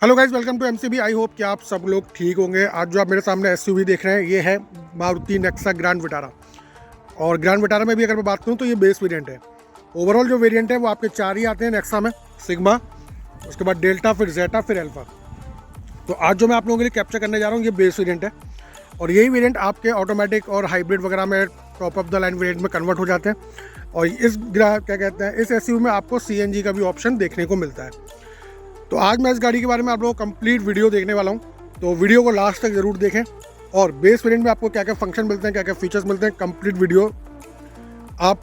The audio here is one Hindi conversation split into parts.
Hello guys, welcome to MCB. I hope कि आप सब लोग ठीक होंगे। आज जो आप मेरे सामने एसयूवी देख रहे हैं ये है मारुति नेक्सा ग्रैंड विटारा। और ग्रैंड विटारा में भी अगर मैं बात करूं तो ये बेस वेरिएंट है। ओवरऑल जो वेरिएंट है वो आपके 4 ही आते हैं नेक्सा में, सिग्मा, उसके बाद डेल्टा, फिर जेटा, फिर अल्फा। तो आज जो मैं आप लोगों के लिए कैप्चर करने जा रहा हूँ ये बेस वेरिएंट है। और यही वेरिएंट आपके ऑटोमेटिक और हाइब्रिड वगैरह में top of the line variant में कन्वर्ट हो जाते हैं। और इस इस एसयूवी में आपको सीएनजी का भी ऑप्शन देखने को मिलता है। तो आज मैं इस गाड़ी के बारे में आप लोगों को कंप्लीट वीडियो देखने वाला हूं, तो वीडियो को लास्ट तक ज़रूर देखें। और बेस वेरिएंट में आपको क्या क्या फंक्शन मिलते हैं, क्या क्या फीचर्स मिलते हैं, कंप्लीट वीडियो आप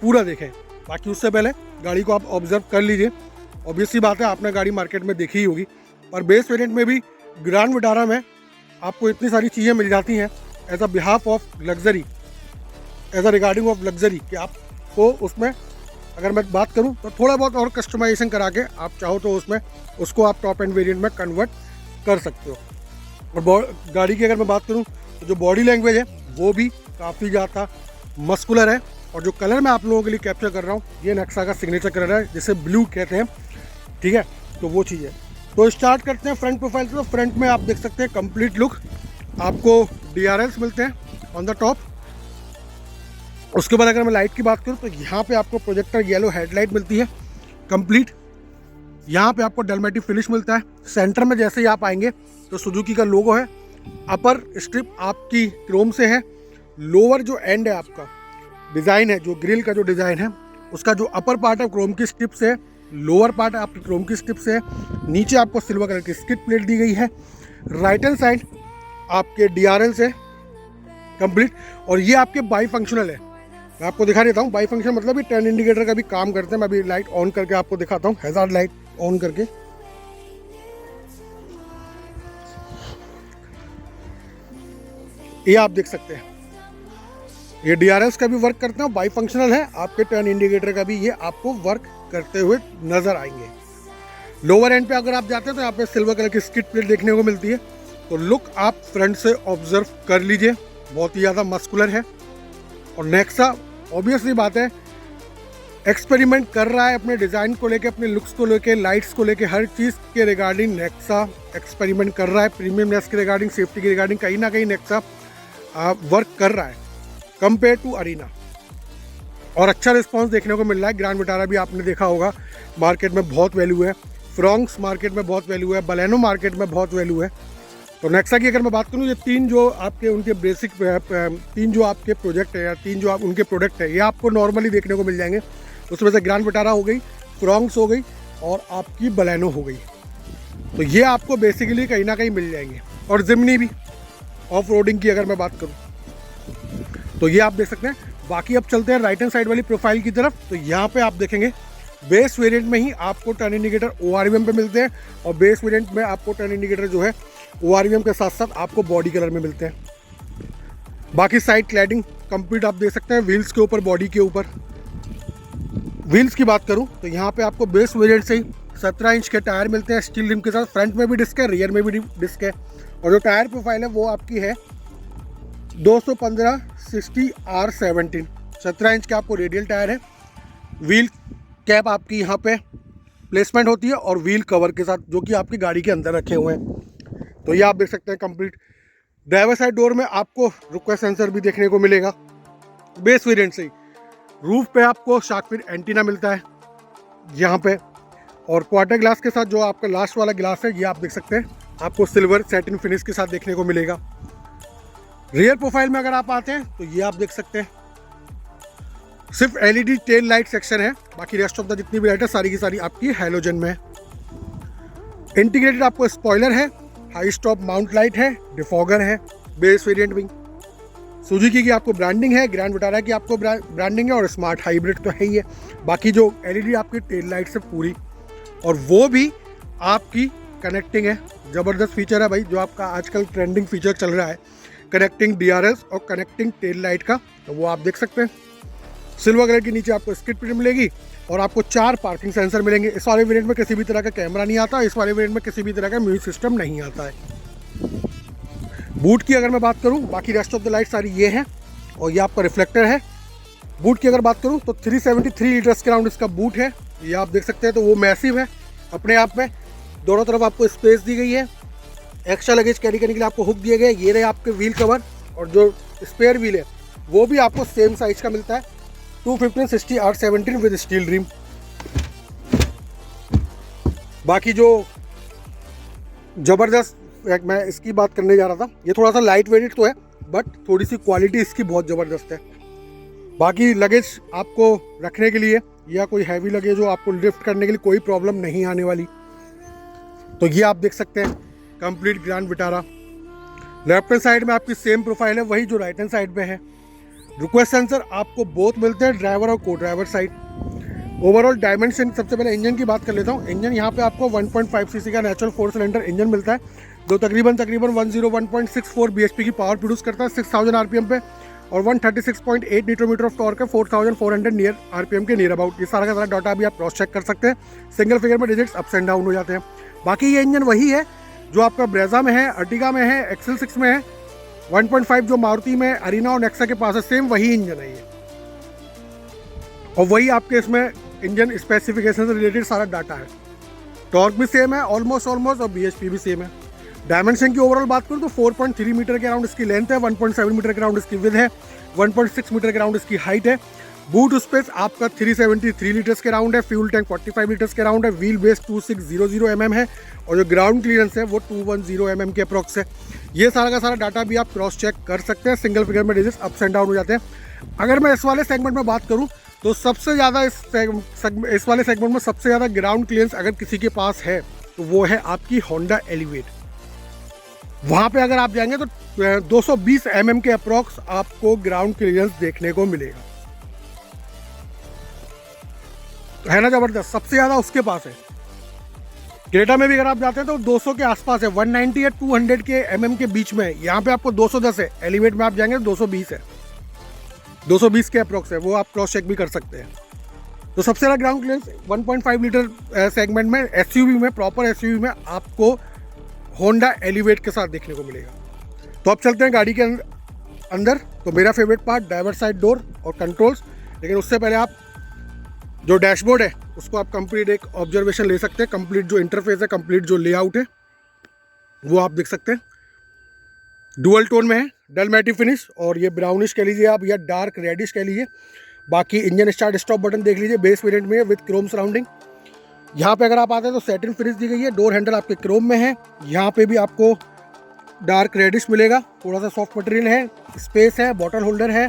पूरा देखें। बाकी उससे पहले गाड़ी को आप ऑब्जर्व कर लीजिए। ऑब्वियसली बात है, आपने गाड़ी मार्केट में देखी ही होगी। और बेस वेरिएंट में भी ग्रैंड विटारा में आपको इतनी सारी चीज़ें मिल जाती हैं as a behalf of luxury, as a regarding of luxury, कि आपको उसमें अगर मैं बात करूं तो थोड़ा बहुत और कस्टमाइजेशन करा के आप चाहो तो उसको आप टॉप एंड वेरिएंट में कन्वर्ट कर सकते हो। और गाड़ी की अगर मैं बात करूं तो जो बॉडी लैंग्वेज है वो भी काफ़ी ज़्यादा मस्कुलर है। और जो कलर मैं आप लोगों के लिए कैप्चर कर रहा हूं ये नेक्सा का सिग्नेचर कलर है, जिसे ब्लू कहते हैं, ठीक है। तो वो चीज़ है। तो स्टार्ट करते हैं फ्रंट प्रोफाइल से। तो फ्रंट में आप देख सकते हैं कंप्लीट लुक, आपको DRLs मिलते हैं ऑन द टॉप। उसके बाद अगर मैं लाइट की बात करूं तो यहाँ पे आपको प्रोजेक्टर येलो हेडलाइट मिलती है कंप्लीट। यहाँ पे आपको डलमेटिक फिनिश मिलता है। सेंटर में जैसे ही आप आएंगे तो सुजुकी का लोगो है। अपर स्ट्रिप आपकी क्रोम से है। लोअर जो एंड है आपका डिज़ाइन है, जो ग्रिल का जो डिज़ाइन है उसका जो अपर पार्ट है क्रोम की स्ट्रिप से है, लोअर पार्ट आपकी क्रोम की स्ट्रिप से है। नीचे आपको सिल्वर कलर की स्किड प्लेट दी गई है। राइट हैंड साइड आपके DRL से कंप्लीट। और ये आपके बाई फंक्शनल है। मैं आपको दिखा देता हूँ। बाई फंक्शन मतलब ये टर्न इंडिकेटर का भी काम करते हैं। मैं अभी लाइट ऑन करके आपको दिखाता हूँ, हैजार्ड लाइट ऑन करके। ये आप देख सकते हैं ये DRLs का भी वर्क करते हैं। बाई फंक्शनल है, आपके टर्न इंडिकेटर का भी ये आपको वर्क करते हुए नजर आएंगे। लोअर एंड पे अगर आप जाते हैं तो यहाँ पे सिल्वर कलर की स्किड प्लेट देखने को मिलती है। तो लुक आप फ्रंट से ऑब्जर्व कर लीजिए, बहुत ही ज़्यादा मस्कुलर है। और नेक्सा ऑब्वियसली बात है एक्सपेरिमेंट कर रहा है अपने डिज़ाइन को लेके, अपने लुक्स को लेके, लाइट्स को लेके, हर चीज़ के रिगार्डिंग नेक्सा एक्सपेरिमेंट कर रहा है। प्रीमियमनेस के रिगार्डिंग, सेफ्टी के रिगार्डिंग कहीं ना कहीं नेक्सा वर्क कर रहा है कंपेयर टू अरीना। और अच्छा रिस्पांस देखने को मिल रहा है। ग्रैंड विटारा भी आपने देखा होगा, मार्केट में बहुत वैल्यू है। फ्रॉन्क्स मार्केट में बहुत वैल्यू है। बलेनो मार्केट में बहुत वैल्यू है। तो नेक्सा की अगर मैं बात करूँ, ये तीन जो आपके उनके बेसिक तीन जो आपके प्रोजेक्ट है या तीन जो आप उनके प्रोडक्ट है ये आपको नॉर्मली देखने को मिल जाएंगे। उसमें से ग्रैंड विटारा हो गई, फ्रॉन्क्स हो गई और आपकी बलेनो हो गई। तो ये आपको बेसिकली कहीं ना कहीं मिल जाएंगे। और जिमनी भी ऑफ रोडिंग की अगर मैं बात करूँ तो ये आप देख सकते हैं। बाकी अब चलते हैं राइट हैंड साइड वाली प्रोफाइल की तरफ। तो यहाँ पर आप देखेंगे बेस वेरिएंट में ही आपको टर्न इंडिकेटर ORVM पे मिलते हैं। और बेस वेरिएंट में आपको टर्न इंडिकेटर जो है ORVM के साथ साथ आपको बॉडी कलर में मिलते हैं। बाकी साइड क्लैडिंग कंप्लीट आप देख सकते हैं, व्हील्स के ऊपर, बॉडी के ऊपर। व्हील्स की बात करूं तो यहाँ पे आपको बेस वेरिएंट से ही 17 इंच के टायर मिलते हैं स्टील रिम के साथ। फ्रंट में भी डिस्क है, रियर में भी डिस्क है। और जो टायर प्रोफाइल है वो आपकी है 215/60R17। 17 इंच के आपको रेडियल टायर है। व्हील कैप आपकी यहाँ पे प्लेसमेंट होती है और व्हील कवर के साथ, जो कि आपकी गाड़ी के अंदर रखे हुए हैं। तो ये आप देख सकते हैं कंप्लीट। ड्राइवर साइड डोर में आपको रिक्वेस्ट सेंसर भी देखने को मिलेगा बेस वेरिएंट से ही। रूफ पे आपको शार्क फिन एंटीना मिलता है यहाँ पे। और क्वार्टर ग्लास के साथ जो आपका लास्ट वाला ग्लास है ये आप देख सकते हैं, आपको सिल्वर सैटिन फिनिश के साथ देखने को मिलेगा। रियर प्रोफाइल में अगर आप आते हैं तो ये आप देख सकते हैं सिर्फ LED टेल लाइट सेक्शन है। बाकी रेस्ट ऑफ द जितनी भी लाइट है सारी की सारी आपकी हैलोजन में है। इंटीग्रेटेड आपको स्पॉइलर है, हाई स्टॉप माउंट लाइट है, डिफॉगर है बेस वेरिएंट में। सुजुकी की आपको ब्रांडिंग है, ग्रैंड विटारा की आपको ब्रांडिंग है और स्मार्ट हाइब्रिड तो है ही है। बाकी जो LED आपकी टेल लाइट से पूरी, और वो भी आपकी कनेक्टिंग है। ज़बरदस्त फीचर है भाई, जो आपका आजकल ट्रेंडिंग फीचर चल रहा है, कनेक्टिंग DRLs और कनेक्टिंग टेल लाइट का। तो वो आप देख सकते हैं। सिल्वर कलर के नीचे आपको स्किड प्लेट मिलेगी और आपको 4 पार्किंग सेंसर मिलेंगे। इस वाले वेरिएंट में किसी भी तरह का कैमरा नहीं आता। इस वाले वेरिएंट में किसी भी तरह का म्यूजिक सिस्टम नहीं आता है। बूट की अगर मैं बात करूं, बाकी रेस्ट ऑफ द लाइट सारी ये है। और ये आपका रिफ्लेक्टर है। बूट की अगर बात करूं तो 373 लीटर्स के राउंड इसका बूट है, ये आप देख सकते हैं। तो वो मैसिव है अपने आप में। दोनों तरफ आपको स्पेस दी गई है। एक्स्ट्रा लगेज कैरी करने के लिए आपको हुक दिए गए। ये रहे आपके व्हील कवर, और जो स्पेयर व्हील है वो भी आपको सेम साइज का मिलता है, 215/60 R17 विद स्टील रिम। बाकी जो ज़बरदस्त, मैं इसकी बात करने जा रहा था, ये थोड़ा सा लाइट वेट तो है बट थोड़ी सी क्वालिटी इसकी बहुत ज़बरदस्त है। बाकी लगेज आपको रखने के लिए या कोई हैवी लगेज हो, आपको लिफ्ट करने के लिए कोई प्रॉब्लम नहीं आने वाली। तो ये आप देख सकते हैं complete grand Vitara. Left hand side में आपकी सेम प्रोफाइल है वही जो राइट हैंड साइड पे है। रिक्वेस्ट सेंसर आपको बोथ मिलते हैं, ड्राइवर और को ड्राइवर साइड। ओवरऑल डायमेंशन, सबसे पहले इंजन की बात कर लेता हूँ। इंजन यहाँ पे आपको 1.5 सीसी का नेचुरल 4 सिलेंडर इंजन मिलता है, जो तकरीबन 101.64 bhp की पावर प्रोड्यूस करता है 6000 आरपीएम पे, और 136.8 न्यूटन मीटर ऑफ टॉर्क है 4400 नियर आरपीएम के नियर अबाउट। ये सारा का सारा डाटा भी आप क्रॉस चेक कर सकते हैं। सिंगल फिगर में डिजिट्स अप्स एंड डाउन हो जाते हैं। बाकी ये इंजन वही है जो आपका ब्रेजा में है, अर्टिगा में है, एक्सेल 6 में है, 1.5 जो मारुति में, अरीना और नेक्सा के पास है, सेम वही इंजन है ये। और वही आपके इसमें इंजन स्पेसिफिकेशन से रिलेटेड सारा डाटा है। टॉर्क भी सेम है ऑलमोस्ट, और बीएचपी भी सेम है। डायमेंशन की ओवरऑल बात करूँ तो 4.3 मीटर के अराउंड इसकी लेंथ है, 1.7 मीटर के अराउंड इसकी विड्थ है, 1.6 मीटर के अराउंड इसकी हाइट है। बूट स्पेस आपका 373 लीटर्स के अराउंड है। फ्यूल टैंक 45 लीटर्स के अराउंड है। व्हील बेस 2600 mm है, और जो ग्राउंड क्लियरेंस है वो 210 mm के अप्रॉक्स है। ये सारा का सारा डाटा भी आप क्रॉस चेक कर सकते हैं। सिंगल फिगर में डिजिट्स अप्स एंड डाउन हो जाते हैं। अगर मैं इस वाले सेगमेंट में बात करूँ तो सबसे ज़्यादा इस वाले सेगमेंट में सबसे ज़्यादा ग्राउंड क्लियरेंस अगर किसी के पास है तो वो है आपकी होंडा एलिवेट। वहाँ पे अगर आप जाएंगे तो 220 mm के अप्रॉक्स आपको ग्राउंड क्लियरेंस देखने को मिलेगा। है ना ज़बरदस्त, सबसे ज़्यादा उसके पास है। क्रेटा में भी अगर आप जाते हैं तो 200 के आसपास है, 190 या 200 के mm के बीच में है। यहाँ पे आपको 210 है। एलिवेट में आप जाएंगे तो 220 है, 220 के अप्रॉक्स है। वो आप क्रॉस चेक भी कर सकते हैं। तो सबसे ज़्यादा ग्राउंड क्लियरेंस 1.5 लीटर सेगमेंट में, एसयूवी में, प्रॉपर एसयूवी में आपको होंडा एलिवेट के साथ देखने को मिलेगा। तो अब चलते हैं गाड़ी के अंदर। तो मेरा favourite part driver side door और कंट्रोल्स, लेकिन उससे पहले आप जो डैशबोर्ड है उसको आप कंप्लीट एक ऑब्जर्वेशन ले सकते हैं। कंप्लीट जो इंटरफेस है, कंप्लीट जो लेआउट है वो आप देख सकते हैं। डुअल टोन में है, डल मैटी फिनिश, और ये ब्राउनिश कह लीजिए आप या डार्क रेडिश कह लीजिए। बाकी इंजन स्टार्ट स्टॉप बटन देख लीजिए, बेस वेरिएंट में है विद क्रोम सराउंडिंग। यहाँ पे अगर आप आते हैं तो सैटिन फिनिश दी गई है। डोर हैंडल आपके क्रोम में है। यहाँ पे भी आपको डार्क रेडिश मिलेगा, थोड़ा सा सॉफ्ट मटेरियल है। स्पेस है, बॉटल होल्डर है।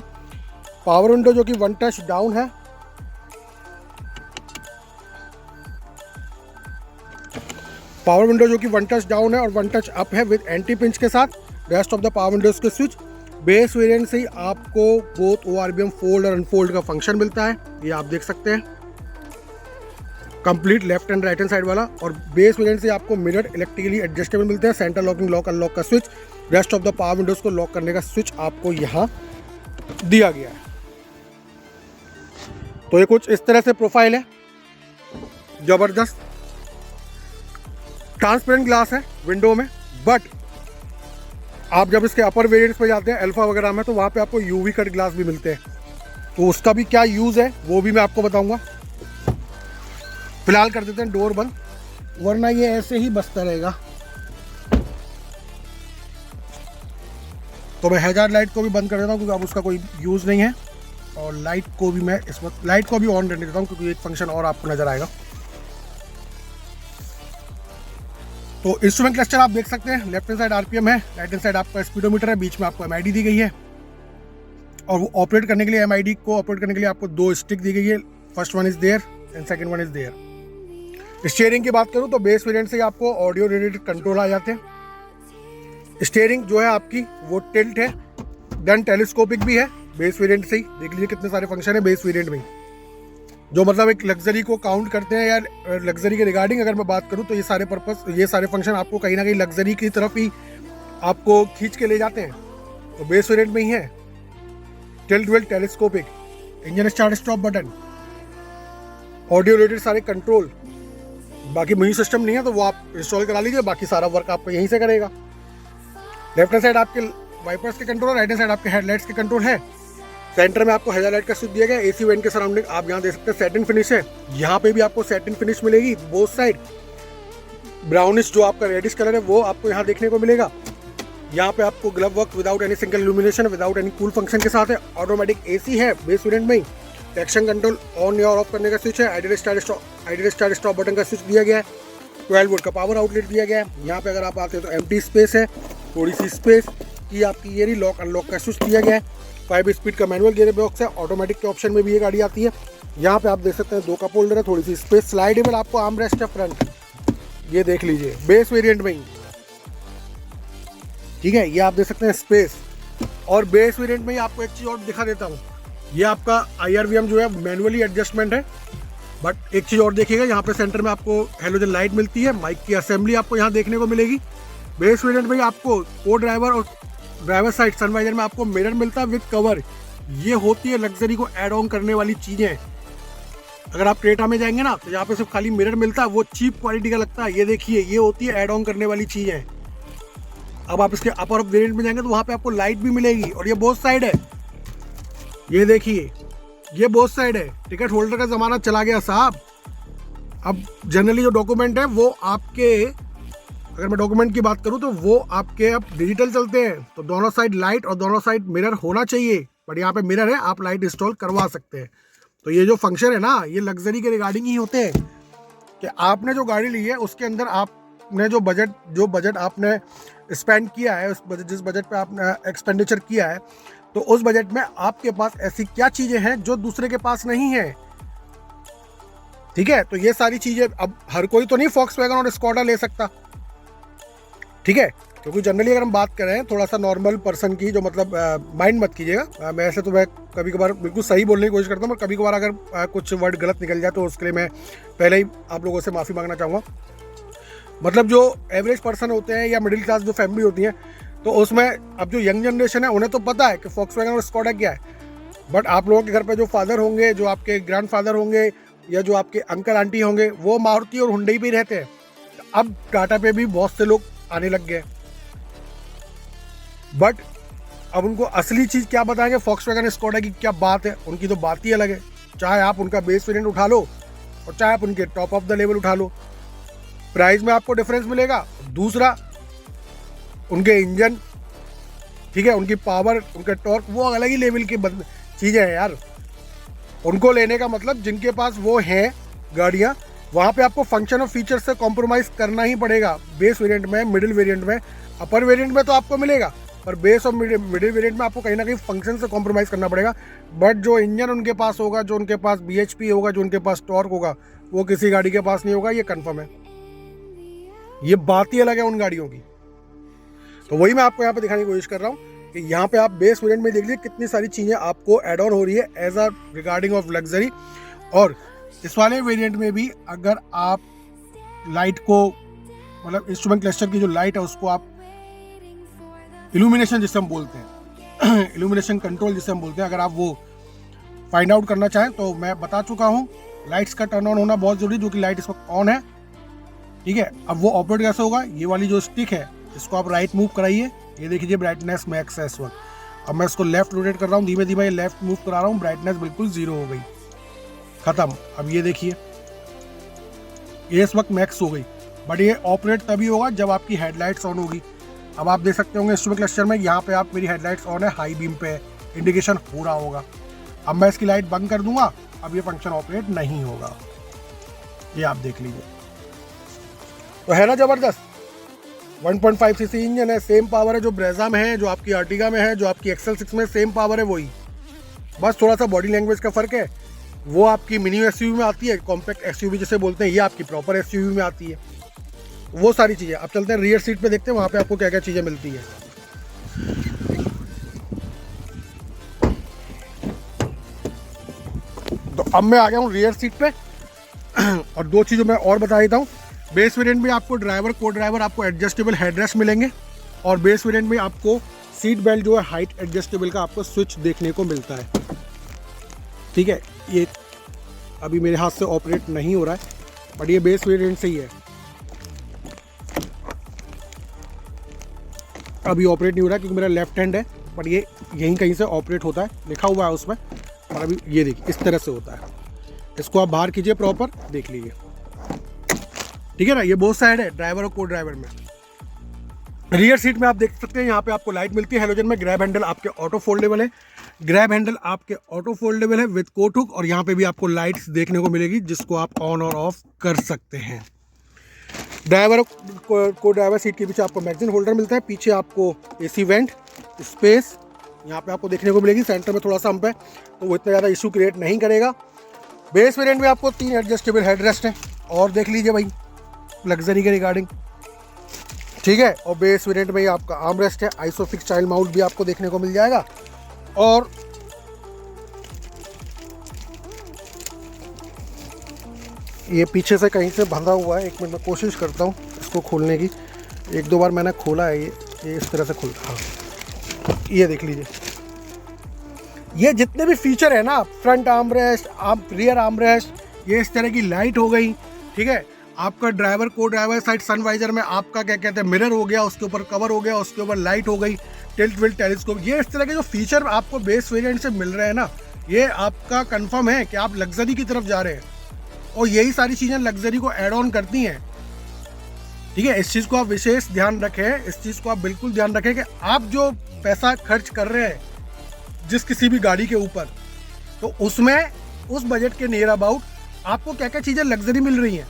पावर विंडो जो कि 1 टच डाउन है। पावर विंडो जो कि 1 टच डाउन है और 1 टच अप है विद एंटी पिंच के साथ। Rest of the power Windows के स्विच। बेस वेरिएंट से ही आपको बोथ ORBM फोल्ड और अनफोल्ड का फंक्शन मिलता है, ये आप देख सकते हैं। Complete left and right hand side वाला। और बेस वेरिएंट से आपको मिरर इलेक्ट्रिकली एडजस्टेबल मिलते हैं। सेंटर लॉकिंग, लॉक अनलॉक का switch. Rest of the power Windows को लॉक करने का स्विच आपको यहाँ दिया गया है। तो ये कुछ इस तरह से प्रोफाइल है, जबरदस्त। ट्रांसपेरेंट ग्लास है विंडो में, बट आप जब इसके अपर वेरिएंट्स पे जाते हैं अल्फा वगैरह में तो वहाँ पे आपको यूवी कट ग्लास भी मिलते हैं। तो उसका भी क्या यूज़ है वो भी मैं आपको बताऊंगा। फिलहाल कर देते हैं डोर बंद, वरना ये ऐसे ही बसता रहेगा। तो मैं हैजार्ड लाइट को भी बंद कर देता हूँ क्योंकि अब उसका कोई यूज़ नहीं है। और लाइट को भी मैं इस वक्त लाइट को भी ऑन रहने देता हूँ क्योंकि एक फंक्शन और आपको नज़र आएगा। तो इंस्ट्रूमेंट क्लस्टर आप देख सकते हैं। लेफ्ट हैंड साइड आरपीएम है, राइट हैंड साइड आपका स्पीडोमीटर है, बीच में आपको एमआईडी दी गई है। और वो ऑपरेट करने के लिए एमआईडी को ऑपरेट करने के लिए आपको 2 स्टिक दी गई है। First one is there and second one is there. Steering की बात करूं तो बेस वेरिएंट से आपको ऑडियो रिलेटेड कंट्रोल आ जाते हैं। स्टीयरिंग जो है आपकी वो टिल्ट है, देन टेलीस्कोपिक भी है बेस वेरिएंट से ही। देख लीजिए कितने सारे फंक्शन है बेस वेरिएंट में, जो मतलब एक लग्जरी को काउंट करते हैं। या लग्जरी के रिगार्डिंग अगर मैं बात करूं तो ये सारे फंक्शन आपको कहीं ना कहीं लग्जरी की तरफ ही आपको खींच के ले जाते हैं। तो बेस वेरिएंट में ही है। Tilt wheel, telescopic, engine start stop button, audio related सारे कंट्रोल। बाकी मेन्यू सिस्टम नहीं है तो वो आप इंस्टॉल करा लीजिए, बाकी सारा वर्क आपको यहीं से करेगा। लेफ्ट हैंड साइड आपके वाइपर्स के कंट्रोल, राइट हैंड साइड आपके हेडलाइट्स के कंट्रोल है। सेंटर में आपको हेडलाइट का स्विच दिया गया। एसी वेंट के सराउंडिंग आप यहाँ देख सकते हैं। सैटिन फिनिश है, यहाँ पे भी आपको सैटिन फिनिश मिलेगी बोथ साइड। ब्राउनिश जो आपका रेडिश कलर है वो आपको यहाँ देखने को मिलेगा। यहाँ पे आपको glove work without any single illumination, without any cool function के साथ है। ऑटोमेटिक एसी है बेस वेरिएंट में ही। ट्रैक्शन कंट्रोल ऑन या ऑफ करने का स्विच है। आइडियल स्टार्ट स्टॉप बटन का स्विच दिया गया है। 12 वोल्ट का पावर आउटलेट दिया गया है। यहाँ पे अगर आप आते हैं तो एम्प्टी स्पेस है, थोड़ी सी स्पेस की आपकी ये रही। लॉक अनलॉक का स्विच दिया गया है। 5 स्पीड का मैनुअल गियर बॉक्स है। ऑटोमेटिक के ऑप्शन में भी ये गाड़ी आती है। यहाँ पे आप देख सकते हैं 2 कप होल्डर है, थोड़ी सी स्पेस, स्लाइडेबल आपको आर्म रेस्ट है फ्रंट, ये देख लीजिए बेस वेरिएंट में ही, ठीक है। ये आप देख सकते हैं स्पेस। और बेस वेरिएंट में ही आपको एक चीज़ और दिखा देता हूँ, ये आपका IRVM जो है मैनुअली एडजस्टमेंट है। बट एक चीज़ और देखिएगा, यहाँ पे सेंटर में आपको हेलोजन लाइट मिलती है। माइक की असेंबली आपको यहाँ देखने को मिलेगी। बेस वेरिएंट में ही आपको को ड्राइवर और ड्राइवर साइड सनवाइजर में आपको मिरर मिलता है विद कवर। ये होती है लग्जरी को एड ऑन करने वाली चीज़ें। अगर आप क्रेटा में जाएंगे ना तो यहाँ पे सिर्फ खाली मिरर मिलता है, वो चीप क्वालिटी का लगता है। ये देखिए, ये होती है ऐड ऑन करने वाली चीज़ें। अब आप इसके अपर वेरिएंट में जाएंगे तो वहाँ पे आपको लाइट भी मिलेगी। और ये बोथ साइड है, ये देखिए, ये बोथ साइड है। टिकट होल्डर का ज़माना चला गया साहब। अब जनरली जो डॉक्यूमेंट है वो आपके, अगर मैं डॉक्यूमेंट की बात करूँ तो वो आपके अब डिजिटल चलते हैं, तो दोनों साइड लाइट और दोनों साइड मिरर होना चाहिए। बट यहाँ पे मिरर है, आप लाइट इंस्टॉल करवा सकते हैं। तो ये जो फंक्शन है ना, ये लग्जरी के रिगार्डिंग ही होते हैं कि आपने जो गाड़ी ली है उसके अंदर आपने जो बजट आपने स्पेंड किया है, उस बजट, जिस बजट पे आपने एक्सपेंडिचर किया है, तो उस बजट में आपके पास ऐसी क्या चीज़ें हैं जो दूसरे के पास नहीं है, ठीक है। तो ये सारी चीज़ें, अब हर कोई तो नहीं Volkswagen और स्कोडा ले सकता, ठीक है। क्योंकि जनरली अगर हम बात करें थोड़ा सा नॉर्मल पर्सन की, जो मतलब माइंड मत कीजिएगा, मैं ऐसे तो मैं कभी कभार बिल्कुल सही बोलने की कोशिश करता हूँ, पर कभी कभार अगर कुछ वर्ड गलत निकल जाए तो उसके लिए मैं पहले ही आप लोगों से माफ़ी मांगना चाहूँगा। मतलब जो एवरेज पर्सन होते हैं या मिडिल क्लास जो फैमिली होती है, तो उसमें अब जो यंग जनरेशन है उन्हें तो पता है कि Volkswagen और स्कोडा क्या है। बट आप लोगों के घर पे जो फादर होंगे, जो आपके ग्रैंड फादर होंगे, या जो आपके अंकल आंटी होंगे, वो मारुति और हुंडई पे ही रहते हैं। अब टाटा पे भी बहुत से लोग आने लग गए, बट अब उनको असली चीज़ क्या बताएंगे Volkswagen स्कोडा की क्या बात है, उनकी तो बात ही अलग है। चाहे आप उनका बेस वेरिएंट उठा लो और चाहे आप उनके टॉप ऑफ द लेवल उठा लो, प्राइस में आपको डिफरेंस मिलेगा। दूसरा, उनके इंजन, ठीक है, उनकी पावर, उनके टॉर्क, वो अलग ही लेवल की चीज़ें हैं यार। उनको लेने का मतलब जिनके पास वो हैं गाड़ियाँ, वहाँ पे आपको फंक्शन और फीचर से कॉम्प्रोमाइज़ करना ही पड़ेगा। बेस वेरिएंट में, मिडिल वेरिएंट में, अपर वेरिएंट में तो आपको मिलेगा, पर बेस और मिडिल वेरिएंट में आपको कहीं ना कहीं फंक्शन से कॉम्प्रोमाइज़ करना पड़ेगा। बट जो इंजन उनके पास होगा, जो उनके पास BHP होगा, जो उनके पास टॉर्क होगा, वो किसी गाड़ी के पास नहीं होगा, ये कन्फर्म है। ये बात ही अलग है उन गाड़ियों की। तो वही मैं आपको यहाँ पे दिखाने की कोशिश कर रहा हूँ कि यहाँ पे आप बेस वेरिएंट में देख लीजिए कितनी सारी चीज़ें आपको एड ऑन हो रही है as a regarding of luxury. और इस वाले वेरिएंट में भी अगर आप लाइट को, मतलब इंस्ट्रूमेंट क्लस्टर की जो लाइट है उसको आप इल्यूमिनेशन जिसे हम बोलते हैं इल्यूमिनेशन कंट्रोल जिसे हम बोलते हैं, अगर आप वो फाइंड आउट करना चाहें तो मैं बता चुका हूँ। लाइट्स का टर्न ऑन होना बहुत ज़रूरी, जो कि लाइट इस वक्त ऑन है, ठीक है। अब वो ऑपरेट कैसे होगा, ये वाली जो स्टिक है इसको आप राइट मूव कराइए, ये देखिए ब्राइटनेस मैक्स है इस वक्त। अब मैं इसको लेफ्ट रोटेट कर रहा हूँ, धीमे धीमे लेफ्ट मूव करा रहा हूँ, ब्राइटनेस बिल्कुल 0 हो गई, ख़त्म। अब ये देखिए, ये इस वक्त मैक्स हो गई। बट ये ऑपरेट तभी होगा जब आपकी हेडलाइट्स ऑन होगी। अब आप देख सकते होंगे इंस्ट्रूमेंट क्लस्टर में यहाँ पे आप, मेरी हेडलाइट्स ऑन है, हाई बीम पे है, इंडिकेशन हो रहा होगा। अब मैं इसकी लाइट बंद कर दूंगा, अब ये फंक्शन ऑपरेट नहीं होगा, ये आप देख लीजिए। तो है ना ज़बरदस्त। 1.5 सीसी इंजन है, सेम पावर है जो ब्रेजा में है, जो आपकी आर्टिगा में है, जो आपकी XL6 में सेम पावर है वही। बस थोड़ा सा बॉडी लैंग्वेज का फ़र्क है, वो आपकी मिनी SUV में आती है, कॉम्पैक्ट SUV जिसे बोलते हैं, ये आपकी प्रॉपर SUV में आती है। वो सारी चीज़ें। अब चलते हैं रियर सीट पे, देखते हैं वहाँ पे आपको क्या क्या चीज़ें मिलती है। तो अब मैं आ गया हूँ रियर सीट पे और 2 चीज़ों मैं और बता देता हूँ। बेस वेरिएंट में आपको ड्राइवर, को ड्राइवर, आपको एडजस्टेबल हेडरेस्ट मिलेंगे, और बेस वेरिएंट में आपको सीट बेल्ट जो है हाइट एडजस्टेबल का आपको स्विच देखने को मिलता है, ठीक है। ये अभी मेरे हाथ से ऑपरेट नहीं हो रहा है, बट ये बेस वेरिएंट से ही है, अभी ऑपरेट नहीं हो रहा है क्योंकि मेरा लेफ्ट हैंड है, बट ये यहीं कहीं से ऑपरेट होता है, लिखा हुआ है उसमें। और अभी ये देखिए इस तरह से होता है। इसको आप बाहर कीजिए, प्रॉपर देख लीजिए, ठीक है ना। ये बोथ साइड है, ड्राइवर और को ड्राइवर में। रियर सीट में आप देख सकते हैं यहाँ पे आपको लाइट मिलती है हेलोजन में। ग्रैब हैंडल आपके ऑटो फोल्डेबल है, ग्रैब हैंडल आपके ऑटो फोल्डेबल है विद कोट हुक, और यहाँ पे भी आपको लाइट्स देखने को मिलेगी जिसको आप ऑन और ऑफ कर सकते हैं। ड्राइवर को ड्राइवर सीट के पीछे आपको मैगजीन होल्डर मिलता है। पीछे आपको एसी वेंट स्पेस यहाँ पे आपको देखने को मिलेगी। सेंटर में थोड़ा सा हम्प है तो वो इतना ज़्यादा इशू क्रिएट नहीं करेगा। बेस वेरिएंट में आपको 3 एडजस्टेबल हेडरेस्ट हैं, और देख लीजिए भाई लग्जरी के रिगार्डिंग, ठीक है। और बेस वेरिएंट में ही आपका आर्मरेस्ट है, आइसोफिक्स चाइल्ड माउंट भी आपको देखने को मिल जाएगा। और ये पीछे से कहीं से बंधा हुआ है, 1 मिनट में कोशिश करता हूँ इसको खोलने की। 1-2 बार मैंने खोला है, ये इस तरह से खुलता है। हाँ, ये देख लीजिए, ये जितने भी फीचर है ना, फ्रंट आर्मरेस्ट, रियर आर्मरेस्ट, ये इस तरह की लाइट हो गई, ठीक है। आपका ड्राइवर को ड्राइवर साइड सनवाइजर में आपका क्या कहते हैं मिरर हो गया, उसके ऊपर कवर हो गया, उसके ऊपर लाइट हो गई, टिल्ट विल्ट टेलीस्कोप, ये इस तरह के जो फीचर आपको बेस वेरिएंट से मिल रहे हैं ना, ये आपका कंफर्म है कि आप लग्जरी की तरफ जा रहे हैं। और यही सारी चीज़ें लग्जरी को ऐड ऑन करती हैं, ठीक है। इस चीज़ को आप विशेष ध्यान रखें, इस चीज़ को आप बिल्कुल ध्यान रखें कि आप जो पैसा खर्च कर रहे हैं जिस किसी भी गाड़ी के ऊपर, तो उसमें उस बजट के नियर अबाउट आपको क्या क्या चीज़ें लग्जरी मिल रही हैं।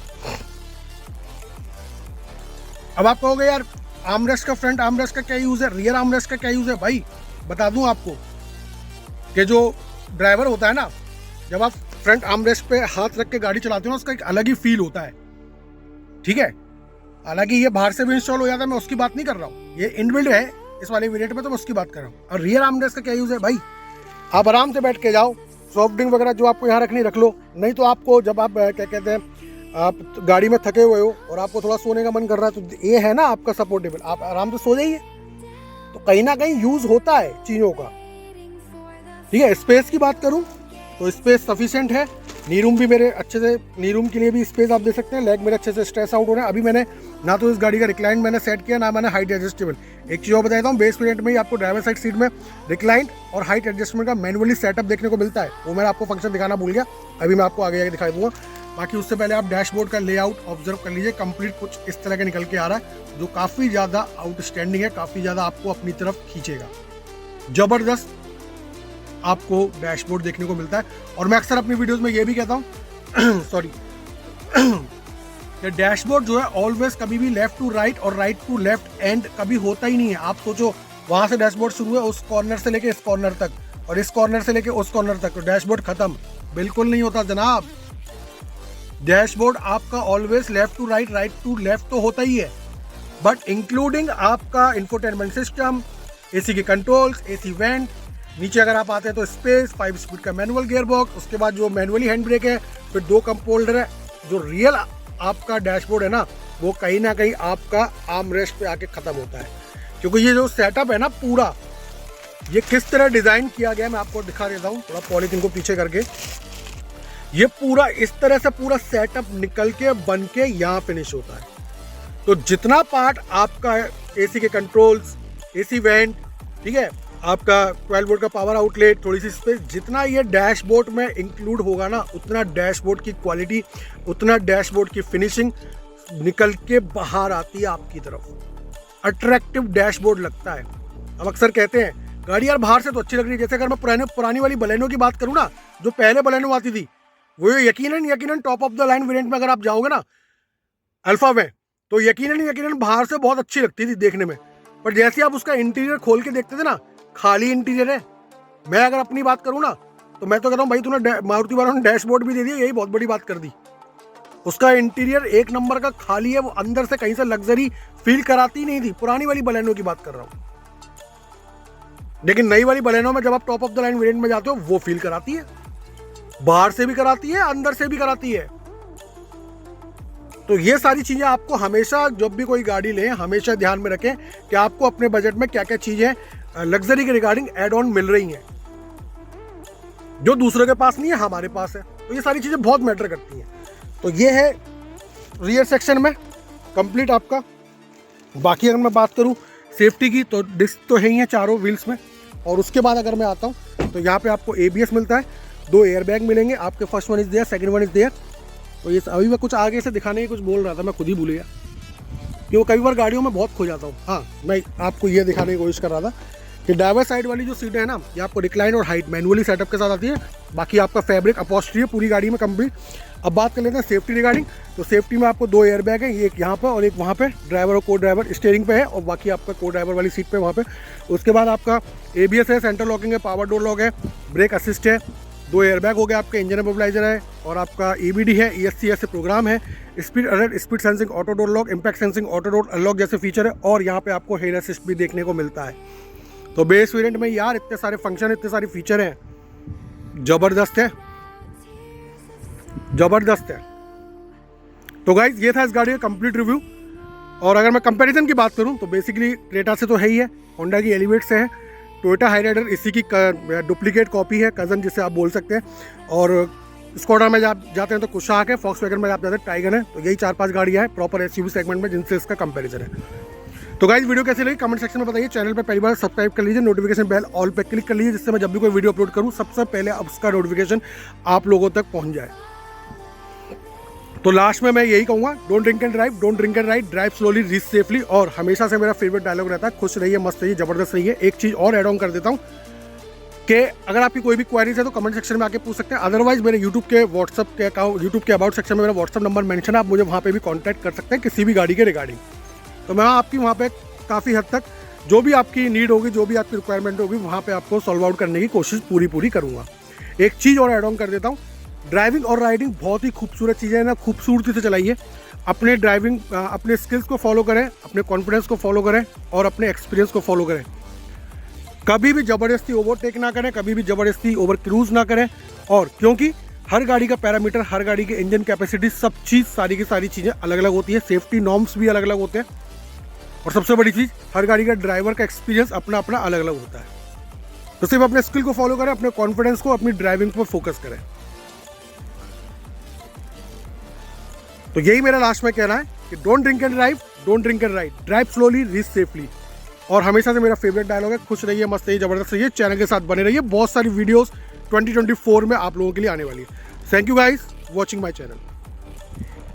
अब आप कहोगे यार आर्मरेस्ट का, फ्रंट आर्मरेस्ट का क्या यूज़ है, रियर आर्मरेस्ट का क्या यूज़ है। भाई बता दूं आपको कि जो ड्राइवर होता है ना, जब आप फ्रंट आर्मरेस्ट पे हाथ रख के गाड़ी चलाते हो ना, उसका एक अलग ही फील होता है, ठीक है। हालांकि ये बाहर से भी इंस्टॉल हो जाता है, मैं उसकी बात नहीं कर रहा हूँ, ये इनबिल्ड है इस वाले वेरिएंट में, तो मैं उसकी बात कर रहा हूँ। और रियर आर्मरेस्ट का क्या यूज़ है, भाई आप आराम से बैठ के जाओ, सॉफ्ट ड्रिंक वगैरह जो आपको यहाँ रखनी रख लो, नहीं तो आपको जब आप क्या कहते हैं आप गाड़ी में थके हुए हो और आपको थोड़ा सोने का मन कर रहा है, तो ये है ना आपका सपोर्टेबल, आप आराम से सो जाइए। तो कहीं ना कहीं यूज़ होता है चीज़ों का, ठीक है। स्पेस की बात करूँ तो स्पेस सफिशिएंट है। नी रूम भी मेरे अच्छे से, नी रूम के लिए भी स्पेस आप देख सकते हैं। लेग मेरे अच्छे से स्ट्रेस आउट हो रहे हैं। अभी मैंने ना तो इस गाड़ी का रिक्लाइन मैंने सेट किया, ना मैंने हाइट एडजस्टेबल। एक चीज़ और बता देता हूँ, बेस वेरिएंट में ही आपको ड्राइवर साइड सीट में रिक्लाइन और हाइट एडजस्टमेंट का मैनुअली सेटअप देखने को मिलता है। वो मैं आपको फंक्शन दिखाना भूल गया, अभी मैं आपको आगे दिखा दूंगा। बाकी उससे पहले आप डैशबोर्ड का लेआउट ऑब्जर्व कर लीजिए, कंप्लीट कुछ इस तरह का निकल के आ रहा है, जो काफ़ी ज़्यादा आउटस्टैंडिंग है, काफ़ी ज़्यादा आपको अपनी तरफ खींचेगा। ज़बरदस्त आपको डैशबोर्ड देखने को मिलता है। और मैं अक्सर अपनी वीडियोस में ये भी कहता हूँ सॉरी डैशबोर्ड जो है ऑलवेज कभी भी लेफ्ट टू राइट और राइट टू लेफ्ट एंड कभी होता ही नहीं है। आप सोचो वहाँ से डैशबोर्ड शुरू है, उस कॉर्नर से लेके इस कॉर्नर तक, और इस कॉर्नर से लेके उस कॉर्नर तक, तो डैशबोर्ड खत्म, बिल्कुल नहीं होता जनाब। डैशबोर्ड आपका always left to right, right to left तो होता ही है, बट इंक्लूडिंग आपका इंफोटेनमेंट सिस्टम, एसी के कंट्रोल्स, एसी वेंट, नीचे अगर आप आते हैं तो स्पेस, 5 स्पीड का मैनुअल गियर बॉक्स, उसके बाद जो मैनुअली हैंड ब्रेक है, फिर 2 कप होल्डर है। जो रियल आपका डैशबोर्ड है ना, वो कहीं ना कहीं आपका आर्म रेस्ट पे आके ख़त्म होता है, क्योंकि ये जो सेटअप है ना पूरा, ये किस तरह डिज़ाइन किया गया मैं आपको दिखा देता हूँ थोड़ा पॉलीथिन को पीछे करके। ये पूरा इस तरह से पूरा सेटअप निकल के बन के यहाँ फिनिश होता है। तो जितना पार्ट आपका एसी के कंट्रोल्स, एसी वेंट, ठीक है, आपका 12 वोल्ट का पावर आउटलेट, थोड़ी सी स्पेस, जितना ये डैशबोर्ड में इंक्लूड होगा ना, उतना डैशबोर्ड की क्वालिटी, उतना डैशबोर्ड की फिनिशिंग निकल के बाहर आती है आपकी तरफ। अट्रैक्टिव डैशबोर्ड लगता है। हम अक्सर कहते हैं गाड़ी यार बाहर से तो अच्छी लग रही है, जैसे अगर मैं पुरानी वाली बलेनो की बात करूँ ना, जो पहले बलेनो आती थी, वो यकीनन top of the line variant में अगर आप जाओगे ना अल्फा में, तो यकीनन बाहर से बहुत अच्छी लगती थी देखने में, पर जैसे आप उसका इंटीरियर खोल के देखते थे ना, खाली इंटीरियर है। मैं अगर अपनी बात करूँ ना, तो मैं तो कहता हूँ भाई तूने मारुति वालों ने डैशबोर्ड भी दे दिया, यही बहुत बड़ी बात कर दी। उसका इंटीरियर एक नंबर का खाली है, वो अंदर से कहीं से लग्जरी फील कराती नहीं थी। पुरानी वाली बलेनो की बात कर रहा हूँ, लेकिन नई वाली बलेनो में जब आप top of the line variant में जाते हो, वो फील कराती है, बाहर से भी कराती है, अंदर से भी कराती है। तो ये सारी चीजें आपको हमेशा जब भी कोई गाड़ी लें, हमेशा ध्यान में रखें कि आपको अपने बजट में क्या क्या चीजें लग्जरी के रिगार्डिंग एड ऑन मिल रही हैं, जो दूसरों के पास नहीं है, हमारे पास है। तो ये सारी चीजें बहुत मैटर करती हैं। तो ये है रियर सेक्शन में कंप्लीट आपका। बाकी अगर मैं बात करूं सेफ्टी की, तो डिस्क तो है ही है चारों व्हील्स में। और उसके बाद अगर मैं आता हूं तो यहाँ पे आपको ABS मिलता है, 2 एयरबैग मिलेंगे आपके, first one is there, second one is there. तो ये अभी मैं कुछ आगे से दिखाने की कुछ बोल रहा था, मैं खुद ही भूल गया, क्योंकि कई बार गाड़ियों में बहुत खो जाता हूँ। हाँ, मैं आपको ये दिखाने की कोशिश कर रहा था कि ड्राइवर साइड वाली जो सीटें हैं ना, ये आपको रिक्लाइन और हाइट मैनुअली सेटअप के साथ आती है। बाकी आपका फैब्रिक अपॉस्ट्री है पूरी गाड़ी में कंप्लीट। अब बात कर लेते हैं सेफ्टी रिगार्डिंग। तो सेफ्टी में आपको 2 एयरबैग हैं, एक यहाँ पर और एक वहाँ पे, ड्राइवर और को ड्राइवर स्टीयरिंग पे है और बाकी आपका को ड्राइवर वाली सीट पे वहाँ पे। उसके बाद आपका ABS है, सेंटर लॉकिंग है, पावर डोर लॉक है, ब्रेक असिस्ट है, 2 एयरबैग हो गए आपके, इंजन मोबिलाइजर है और आपका EBD है, ESC से प्रोग्राम है, speed alert, speed sensing, auto door lock, impact sensing, auto door unlock जैसे फीचर है और यहाँ पे आपको हेयर असिस्ट भी देखने को मिलता है। तो बेस वेरिएंट में यार इतने सारे फंक्शन, इतने सारे फीचर हैं, ज़बरदस्त है, ज़बरदस्त है। तो गाइज ये था इस गाड़ी का कंप्लीट रिव्यू। और अगर मैं कंपैरिजन की बात करूं तो बेसिकली क्रेटा से तो है ही है, होंडा की एलिवेट से है, टोयोटा हाईराइडर इसी की डुप्लीकेट कॉपी है, कज़न जिसे आप बोल सकते हैं। और स्कोडा में आप जाते हैं तो कुशाक है, फॉक्सवैगन में आप जाते हैं टाइगर है। तो यही 4-5 गाड़ियाँ हैं प्रॉपर SUV सेगमेंट में जिनसे इसका कंपैरिजन है। तो गाइज वीडियो कैसी लगी कमेंट सेक्शन में बताइए। चैनल पर पहली बार सब्सक्राइब कर लीजिए, नोटिफिकेशन बेल ऑल पे क्लिक कर लीजिए, जिससे मैं जब भी कोई वीडियो अपलोड करूँ सबसे पहले उसका नोटिफिकेशन आप लोगों तक पहुँच जाए। तो लास्ट में मैं यही कहूँगा, don't drink and drive, don't drink and ride, drive slowly, reach safely. और हमेशा से मेरा फेवरेट डायलॉग रहता है, खुश रहिए, मस्त रहिए, जबरदस्त रहिए। एक चीज़ और ऐड ऑन कर देता हूँ कि अगर आपकी कोई भी क्वेरीज है तो कमेंट सेक्शन में आके पूछ सकते हैं। अदरवाइज मेरे यूट्यूब के व्हाट्सअप के अकाउंट, यूट्यूब के अबाउट सेक्शन में मेरा व्हाट्सअप नंबर मेंशन है, आप मुझे वहाँ पे भी कांटेक्ट कर सकते हैं किसी भी गाड़ी के रिगार्डिंग। तो मैं आपकी वहाँ पे काफ़ी हद तक जो भी आपकी नीड होगी, जो भी आपकी रिक्वायरमेंट होगी, वहाँ पे आपको सॉल्व आउट करने की कोशिश पूरी करूँगा। एक चीज़ और ऐड ऑन कर देता हूँ, ड्राइविंग और राइडिंग बहुत ही खूबसूरत चीज़ें हैं ना, खूबसूरती से चलाइए। अपने ड्राइविंग, अपने स्किल्स को फॉलो करें, अपने कॉन्फिडेंस को फॉलो करें और अपने एक्सपीरियंस को फॉलो करें। कभी भी ज़बरदस्ती ओवरटेक ना करें, कभी भी ज़बरदस्ती ओवर क्रूज ना करें। और क्योंकि हर गाड़ी का पैरामीटर, हर गाड़ी की इंजन कैपेसिटी, सब चीज़, सारी की सारी चीज़ें अलग अलग होती है, सेफ्टी नॉर्म्स भी अलग अलग होते हैं और सबसे बड़ी चीज़, हर गाड़ी का ड्राइवर का एक्सपीरियंस अपना अपना अलग अलग होता है। तो सिर्फ अपने स्किल को फॉलो करें, अपने कॉन्फिडेंस को, अपनी ड्राइविंग पर फोकस करें। तो यही मेरा लास्ट में कहना है कि don't drink and drive, don't drink and ride, drive slowly, reach safely. और हमेशा से मेरा फेवरेट डायलॉग है, खुश रहिए, मस्त रहिए, जबरदस्त रहिए, चैनल के साथ बने रहिए। बहुत सारी वीडियोस 2024 में आप लोगों के लिए आने वाली है। Thank you guys watching my channel.